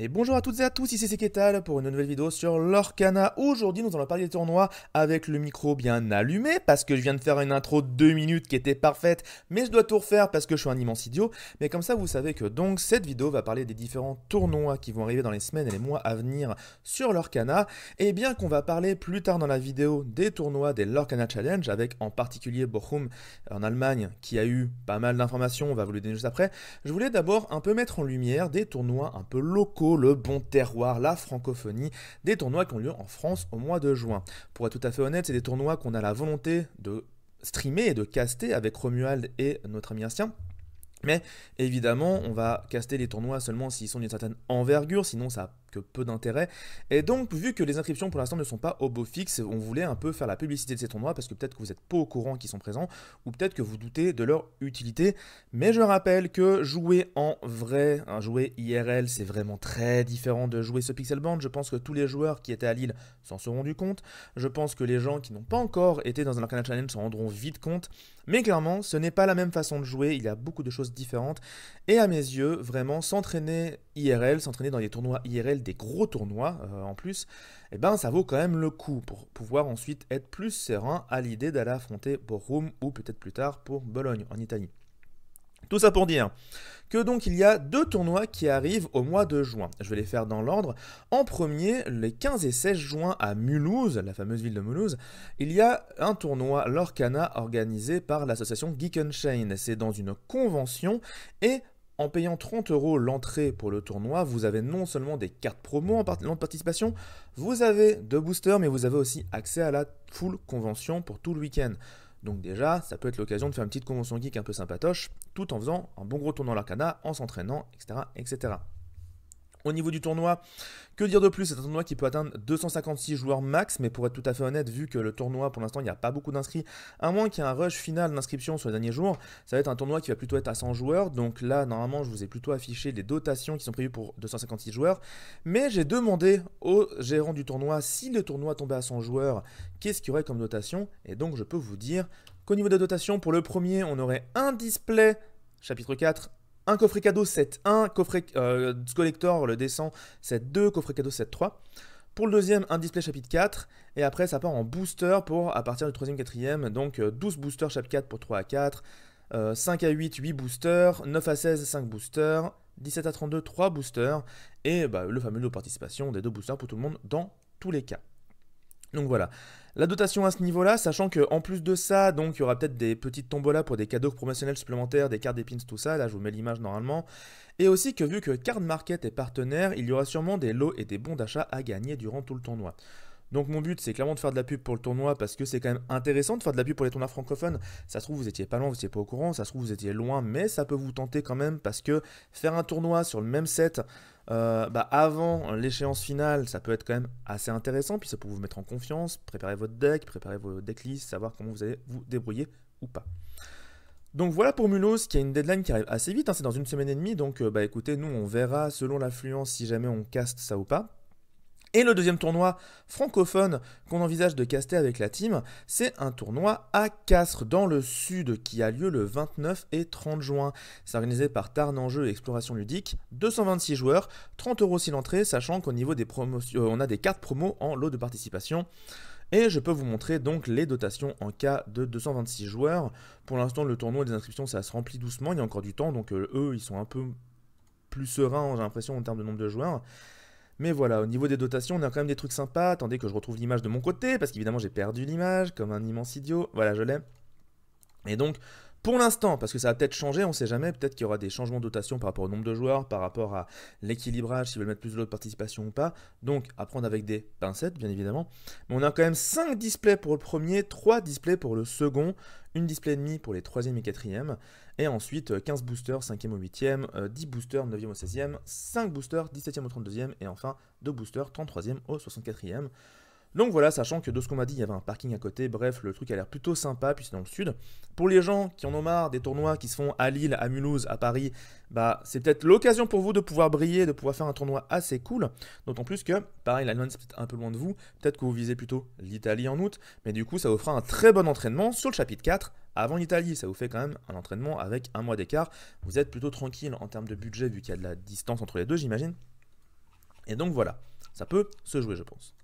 Et bonjour à toutes et à tous, ici c'est Ketal pour une nouvelle vidéo sur l'Orcana. Aujourd'hui nous allons parler des tournois avec le micro bien allumé parce que je viens de faire une intro de 2 minutes qui était parfaite, mais je dois tout refaire parce que je suis un immense idiot. Mais comme ça vous savez que donc cette vidéo va parler des différents tournois qui vont arriver dans les semaines et les mois à venir sur l'Orcana. Et bien qu'on va parler plus tard dans la vidéo des tournois des l'Orcana Challenge avec en particulier Bochum en Allemagne qui a eu pas mal d'informations, on va vous le donner juste après. Je voulais d'abord un peu mettre en lumière des tournois un peu locaux, le bon terroir, la francophonie, des tournois qui ont lieu en France au mois de juin. Pour être tout à fait honnête, c'est des tournois qu'on a la volonté de streamer et de caster avec Romuald et notre ami Astien. Mais évidemment, on va caster les tournois seulement s'ils sont d'une certaine envergure, sinon ça n'a que peu d'intérêt. Et donc, vu que les inscriptions pour l'instant ne sont pas au beau fixe, on voulait un peu faire la publicité de ces tournois parce que peut-être que vous n'êtes pas au courant qu'ils sont présents ou peut-être que vous doutez de leur utilité. Mais je rappelle que jouer en vrai, jouer IRL, c'est vraiment très différent de jouer ce Pixel Band. Je pense que tous les joueurs qui étaient à Lille s'en seront rendus compte. Je pense que les gens qui n'ont pas encore été dans un Arcana Challenge s'en rendront vite compte. Mais clairement, ce n'est pas la même façon de jouer, il y a beaucoup de choses différentes. Et à mes yeux, vraiment, s'entraîner IRL, s'entraîner dans des tournois IRL, des gros tournois en plus, eh ben, ça vaut quand même le coup pour pouvoir ensuite être plus serein à l'idée d'aller affronter Bochum ou peut-être plus tard pour Bologne en Italie. Tout ça pour dire que donc il y a deux tournois qui arrivent au mois de juin. Je vais les faire dans l'ordre. En premier, les 15 et 16 juin à Mulhouse, la fameuse ville de Mulhouse, il y a un tournoi Lorcana organisé par l'association Geek Unchained. C'est dans une convention et en payant 30 euros l'entrée pour le tournoi, vous avez non seulement des cartes promo en de participation, vous avez deux boosters, mais vous avez aussi accès à la full convention pour tout le week-end. Donc déjà, ça peut être l'occasion de faire une petite convention geek un peu sympatoche, tout en faisant un bon gros tournoi l'Arcana, en s'entraînant, etc., etc. Au niveau du tournoi, que dire de plus? C'est un tournoi qui peut atteindre 256 joueurs max, mais pour être tout à fait honnête, vu que le tournoi, pour l'instant, il n'y a pas beaucoup d'inscrits, à moins qu'il y ait un rush final d'inscription sur les derniers jours, ça va être un tournoi qui va plutôt être à 100 joueurs. Donc là, normalement, je vous ai plutôt affiché les dotations qui sont prévues pour 256 joueurs. Mais j'ai demandé au gérant du tournoi, si le tournoi tombait à 100 joueurs, qu'est-ce qu'il y aurait comme dotation? Et donc, je peux vous dire qu'au niveau des dotations, pour le premier, on aurait un display, chapitre 4, un coffret cadeau 7-1, coffret collector, le descend 7-2, coffret cadeau 7-3. Pour le deuxième, un display chapitre 4. Et après, ça part en booster pour à partir du troisième, quatrième. Donc 12 boosters chapitre 4 pour 3 à 4. 5 à 8, 8 boosters. 9 à 16, 5 boosters. 17 à 32, 3 boosters. Et bah, le fameux lot de participation des 2 boosters pour tout le monde dans tous les cas. Donc voilà, la dotation à ce niveau-là, sachant qu'en plus de ça, donc il y aura peut-être des petites tombolas pour des cadeaux promotionnels supplémentaires, des cartes des pins, tout ça, là je vous mets l'image normalement, et aussi que vu que Card Market est partenaire, il y aura sûrement des lots et des bons d'achat à gagner durant tout le tournoi. Donc mon but c'est clairement de faire de la pub pour le tournoi parce que c'est quand même intéressant de faire de la pub pour les tournois francophones. Ça se trouve vous étiez pas loin, vous étiez pas au courant, ça se trouve vous étiez loin, mais ça peut vous tenter quand même parce que faire un tournoi sur le même set avant l'échéance finale, ça peut être quand même assez intéressant, puis ça peut vous mettre en confiance, préparer votre deck, préparer vos decklists, savoir comment vous allez vous débrouiller ou pas. Donc voilà pour Mulhouse qui a une deadline qui arrive assez vite, hein, c'est dans une semaine et demie, donc écoutez, nous on verra selon l'affluence si jamais on caste ça ou pas. Et le deuxième tournoi francophone qu'on envisage de caster avec la team, c'est un tournoi à Castres dans le sud qui a lieu le 29 et 30 juin. C'est organisé par Tarn en jeu et Exploration ludique, 226 joueurs, 30 euros si l'entrée, sachant qu'au niveau des promotions, on a des cartes promo en lot de participation. Et je peux vous montrer donc les dotations en cas de 226 joueurs. Pour l'instant, le tournoi des inscriptions, ça se remplit doucement, il y a encore du temps, donc eux, ils sont un peu plus sereins, j'ai l'impression, en termes de nombre de joueurs. Mais voilà, au niveau des dotations, on a quand même des trucs sympas. Attendez que je retrouve l'image de mon côté, parce qu'évidemment j'ai perdu l'image, comme un immense idiot. Voilà, je l'ai. Et donc, pour l'instant, parce que ça va peut-être changer, on ne sait jamais, peut-être qu'il y aura des changements de dotation par rapport au nombre de joueurs, par rapport à l'équilibrage, s'ils veulent mettre plus de lots de participation ou pas. Donc, à prendre avec des pincettes, bien évidemment. Mais on a quand même 5 displays pour le premier, 3 displays pour le second, une display et demi pour les 3e et 4e, et ensuite 15 boosters 5e au 8e, 10 boosters 9e au 16e, 5 boosters 17e au 32e, et enfin 2 boosters 33e au 64e. Donc voilà, sachant que de ce qu'on m'a dit, il y avait un parking à côté, bref, le truc a l'air plutôt sympa, puis c'est dans le sud. Pour les gens qui en ont marre des tournois qui se font à Lille, à Mulhouse, à Paris, bah c'est peut-être l'occasion pour vous de pouvoir briller, de pouvoir faire un tournoi assez cool. D'autant plus que, pareil, l'Allemagne c'est peut-être un peu loin de vous, peut-être que vous visez plutôt l'Italie en août, mais du coup ça vous fera un très bon entraînement sur le chapitre 4 avant l'Italie. Ça vous fait quand même un entraînement avec un mois d'écart. Vous êtes plutôt tranquille en termes de budget vu qu'il y a de la distance entre les deux, j'imagine. Et donc voilà, ça peut se jouer je pense.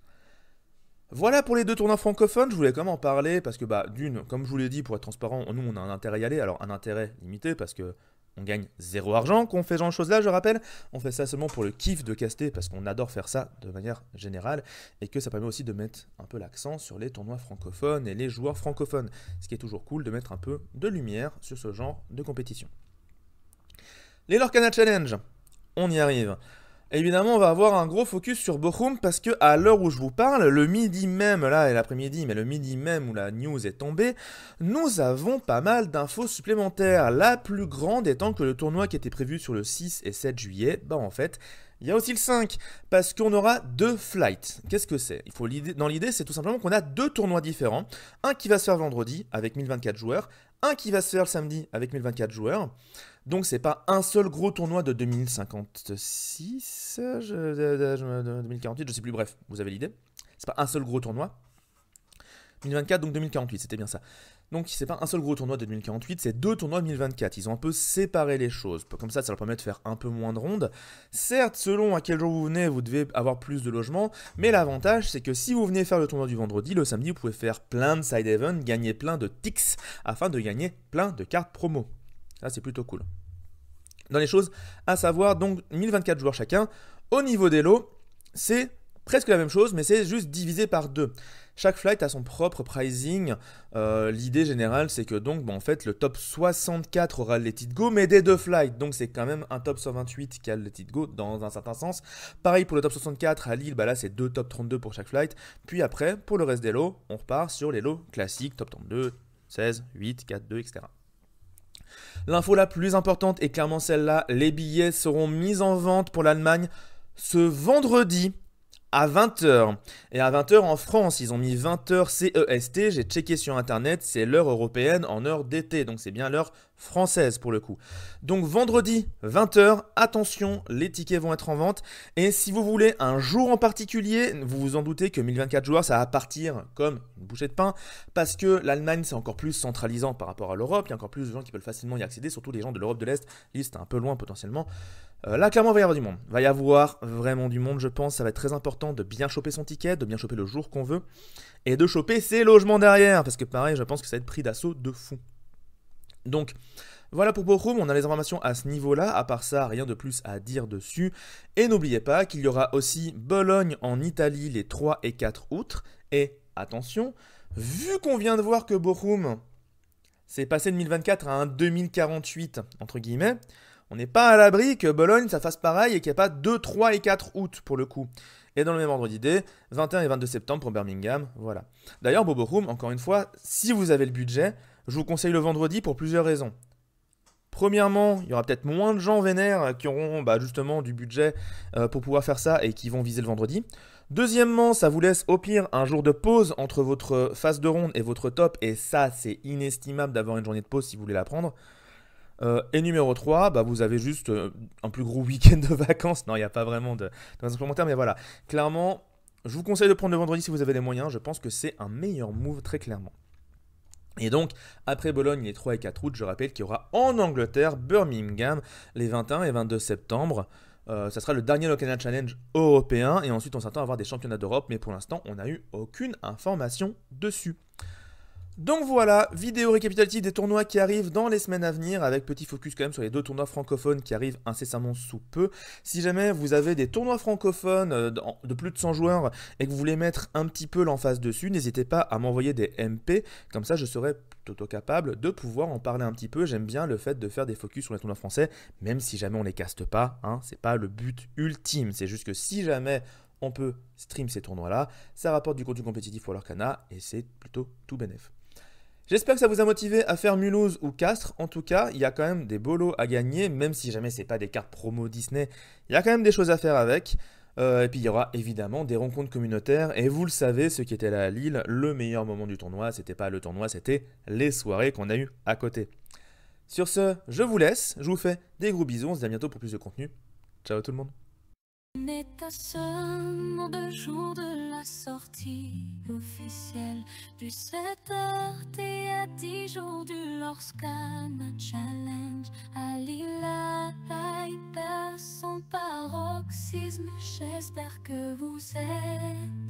Voilà pour les deux tournois francophones, je voulais quand même en parler parce que d'une, comme je vous l'ai dit, pour être transparent, nous on a un intérêt à y aller, alors un intérêt limité parce que on gagne zéro argent qu'on fait ce genre de choses là, je rappelle, on fait ça seulement pour le kiff de caster parce qu'on adore faire ça de manière générale et que ça permet aussi de mettre un peu l'accent sur les tournois francophones et les joueurs francophones, ce qui est toujours cool de mettre un peu de lumière sur ce genre de compétition. Les Lorcana Challenge, on y arrive. Évidemment, on va avoir un gros focus sur Bochum parce que à l'heure où je vous parle, le midi même, là et l'après-midi, mais le midi même où la news est tombée, nous avons pas mal d'infos supplémentaires. La plus grande étant que le tournoi qui était prévu sur le 6 et 7 juillet, en fait, il y a aussi le 5, parce qu'on aura 2 flights. Qu'est-ce que c'est? Dans l'idée, c'est tout simplement qu'on a 2 tournois différents. Un qui va se faire vendredi avec 1024 joueurs, un qui va se faire le samedi avec 1024 joueurs. Donc c'est pas un seul gros tournoi de 2056, 2048, je sais plus, bref, vous avez l'idée. C'est pas un seul gros tournoi. 2024, donc 2048, c'était bien ça. Donc c'est pas un seul gros tournoi de 2048, c'est 2 tournois de 2024. Ils ont un peu séparé les choses. Comme ça leur permet de faire un peu moins de rondes. Certes, selon à quel jour vous venez, vous devez avoir plus de logements. Mais l'avantage, c'est que si vous venez faire le tournoi du vendredi, le samedi, vous pouvez faire plein de side events, gagner plein de ticks, afin de gagner plein de cartes promo. Ça, c'est plutôt cool. Dans les choses à savoir, donc 1024 joueurs chacun. Au niveau des lots, c'est presque la même chose, mais c'est juste divisé par 2. Chaque flight a son propre pricing. L'idée générale, c'est que donc, en fait, le top 64 aura le Let It Go, mais des 2 flights. Donc, c'est quand même un top 128 qui a le Let It Go dans un certain sens. Pareil pour le top 64 à Lille, là, c'est 2 top 32 pour chaque flight. Puis après, pour le reste des lots, on repart sur les lots classiques, top 32, 16, 8, 4, 2, etc. L'info la plus importante est clairement celle-là, les billets seront mis en vente pour l'Allemagne ce vendredi à 20h. Et à 20h en France, ils ont mis 20h CEST, j'ai checké sur internet, c'est l'heure européenne en heure d'été, donc c'est bien l'heure française pour le coup. Donc vendredi 20h, attention, les tickets vont être en vente. Et si vous voulez un jour en particulier, vous vous en doutez que 1024 joueurs, ça va partir comme une bouchée de pain, parce que l'Allemagne c'est encore plus centralisant par rapport à l'Europe, il y a encore plus de gens qui peuvent facilement y accéder, surtout les gens de l'Europe de l'Est, c'est un peu loin potentiellement. Là, clairement, il va y avoir du monde. Il va y avoir vraiment du monde, je pense. Ça va être très important de bien choper son ticket, de bien choper le jour qu'on veut, et de choper ses logements derrière, parce que pareil, je pense que ça va être pris d'assaut de fou. Donc, voilà pour Bochum, on a les informations à ce niveau-là. À part ça, rien de plus à dire dessus. Et n'oubliez pas qu'il y aura aussi Bologne en Italie les 3 et 4 août. Et attention, vu qu'on vient de voir que Bochum s'est passé de 1024 à un 2048, entre guillemets, on n'est pas à l'abri que Bologne ça fasse pareil et qu'il n'y ait pas 2, 3 et 4 août pour le coup. Et dans le même ordre d'idée, 21 et 22 septembre pour Birmingham, voilà. D'ailleurs, Bochum, encore une fois, si vous avez le budget, je vous conseille le vendredi pour plusieurs raisons. Premièrement, il y aura peut-être moins de gens vénères qui auront justement du budget pour pouvoir faire ça et qui vont viser le vendredi. Deuxièmement, ça vous laisse au pire un jour de pause entre votre phase de ronde et votre top, et ça, c'est inestimable d'avoir une journée de pause si vous voulez la prendre. Et numéro 3, vous avez juste un plus gros week-end de vacances. Non, il n'y a pas vraiment de raison supplémentaire, mais voilà. Clairement, je vous conseille de prendre le vendredi si vous avez les moyens. Je pense que c'est un meilleur move, très clairement. Et donc, après Bologne, les 3 et 4 août, je rappelle qu'il y aura en Angleterre, Birmingham, les 21 et 22 septembre. Ça sera le dernier Lorcana Challenge européen. Et ensuite, on s'attend à avoir des championnats d'Europe. Mais pour l'instant, on n'a eu aucune information dessus. Donc voilà, vidéo récapitulative des tournois qui arrivent dans les semaines à venir, avec petit focus quand même sur les 2 tournois francophones qui arrivent incessamment sous peu. Si jamais vous avez des tournois francophones de plus de 100 joueurs et que vous voulez mettre un petit peu l'emphase dessus, n'hésitez pas à m'envoyer des MP, comme ça je serai plutôt capable de pouvoir en parler un petit peu. J'aime bien le fait de faire des focus sur les tournois français, même si jamais on les caste pas, c'est pas le but ultime, c'est juste que si jamais on peut stream ces tournois-là, ça rapporte du contenu compétitif pour Lorcana et c'est plutôt tout bénef. J'espère que ça vous a motivé à faire Mulhouse ou Castres. En tout cas, il y a quand même des beaux lots à gagner, même si jamais c'est pas des cartes promo Disney, il y a quand même des choses à faire avec. Et puis il y aura évidemment des rencontres communautaires. Et vous le savez, ceux qui étaient là à Lille, le meilleur moment du tournoi, c'était pas le tournoi, c'était les soirées qu'on a eues à côté. Sur ce, je vous laisse, je vous fais des gros bisous, on se dit à bientôt pour plus de contenu. Ciao tout le monde. On est à seulement 2 jours de la sortie officielle du 7h et à 10 jours du Lordscana Challenge. Ali la hyper son paroxysme, j'espère que vous êtes